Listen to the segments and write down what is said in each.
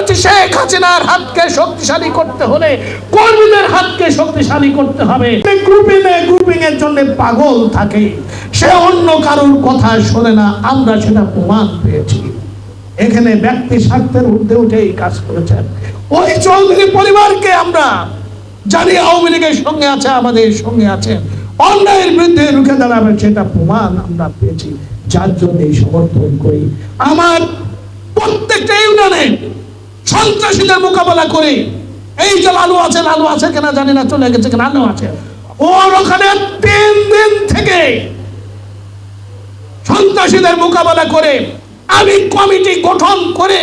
জননেত্রী শেখ হাসিনার হাতকে শক্তিশালী করতে হলে কর্মীদের হাতকে শক্তিশালী করতে হবে। গ্রুপিং এর জন্য পাগল থাকে, সে অন্য কারোর কথা শোনে না, আমরা সেটা প্রমাণ পেয়েছি। এখানে ব্যক্তি স্বার্থের ঊর্ধ্বে উঠে এই কাজ করেছেন। ওই চৌধুরী পরিবারকে আমরা জানি আওয়ামী লীগের সঙ্গে আছে, আমাদের সঙ্গে আছেন, অন্যায়ের বিরুদ্ধে রুখে দাঁড়াবেন, সেটা প্রমাণ আমরা পেয়েছি, যার জন্য সমর্থন করি। আমার প্রত্যেকটা ইউনিয়নে সন্ত্রাসীদের মোকাবেলা করে, এই যে লালু আছে কিনা জানি না, চলে গেছে কিনা, লালু আছে, ওর ওখানে 3 দিন থেকে সন্ত্রাসীদের মোকাবেলা করে আমি কমিটি গঠন করে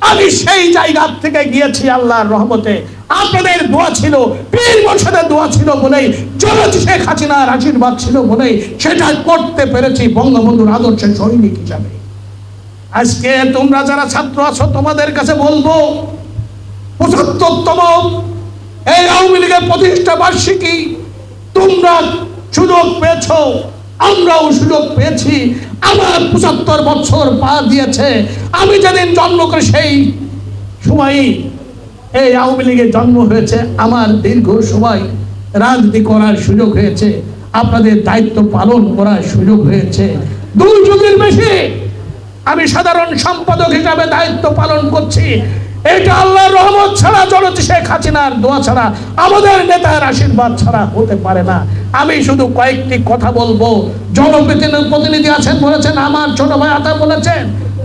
আমি সেই জায়গা থেকে গিয়েছি। আল্লাহর রহমতে আপনাদের দোয়া ছিল, পীর মুর্শিদের দোয়া ছিল বলেই, জননেত্রী শেখ হাসিনার আশীর্বাদ ছিল বলেই সেটা করতে পেরেছি বঙ্গবন্ধুর আদর্শের সৈনিক হিসাবে। আজকে তোমরা যারা ছাত্র আছো, তোমাদের কাছে বলবো, 75তম এই আওয়ামী লীগের প্রতিষ্ঠা বার্ষিকী তোমরা সুযোগ পেয়েছ, আমরাও সুযোগ পেয়েছি। আমার 75 বছর পা দিয়েছে। আমি যেদিন জন্ম করে সেই সময় এই আওয়ামী লীগের জন্ম হয়েছে, আমার দীর্ঘ সময় রাজনীতি করার সুযোগ হয়েছে, আপনাদের দায়িত্ব পালন করার সুযোগ হয়েছে। 2 যুগের বেশি আমি সাধারণ সম্পাদক হিসাবে দায়িত্ব পালন করছি। এটা আল্লাহর রহমত ছাড়া, জননেত্রী শেখ হাসিনার দোয়া ছাড়া, আমাদের নেতার আশীর্বাদ ছাড়া হতে পারে না। আমি শুধু কয়েকটি কথা বলবো। জনপ্রতিনিধি আছেন বলেছেন, আমার ছোট ভাই আতা বলেছেন,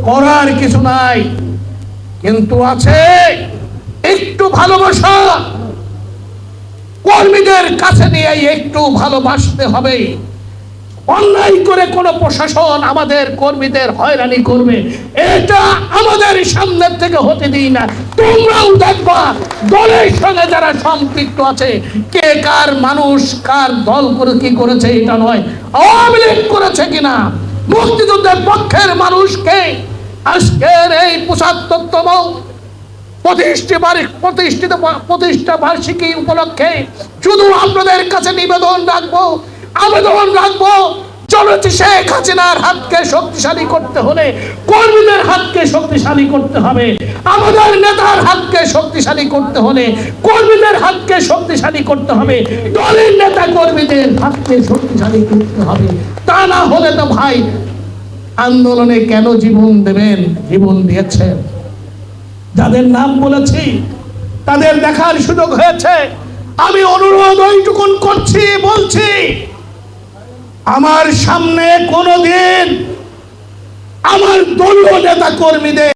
করার কিছু নাই, কিন্তু আছে একটু ভালোবাসা। কর্মীদের কাছে নিয়ে একটু ভালোবাসতে হবে। অন্যায় করে কোন প্রশাসন আমাদের কর্মীদের হয়রানি করবে, এটা আমাদের সামনের থেকে হতে দিই না। তোমরাও দেখবা দলের সঙ্গে যারা সম্পৃক্ত আছে, কে কার মানুষ, কার দল করে কি করেছে এটা নয়, আওয়ামী লীগ করেছে কিনা, মুক্তিযুদ্ধের পক্ষের মানুষকে আজকের এই 75তম প্রতিষ্ঠা বার্ষিকী উপলক্ষে শুধু আপনাদের কাছে আবেদন রাখবো, জননেত্রী শেখ হাসিনার হাতকে শক্তিশালী করতে হলে কর্মীদের হাতকে শক্তিশালী করতে হবে, আমাদের নেতার হাতকে শক্তিশালী করতে হলে কর্মীদের হাতকে শক্তিশালী করতে হবে, দলের নেতা কর্মীদের হাতকে শক্তিশালী করতে হবে। তা না হলে তো ভাই আন্দোলনে কেন জীবন দেবেন? জীবন দিয়েছেন, যাদের নাম বলেছি তাদের দেখার সুযোগ হয়েছে। আমি অনুরোধ ওইটুকুন করছি, বলছি, আমার সামনে কোনদিন আমার দলীয় নেতা কর্মীদের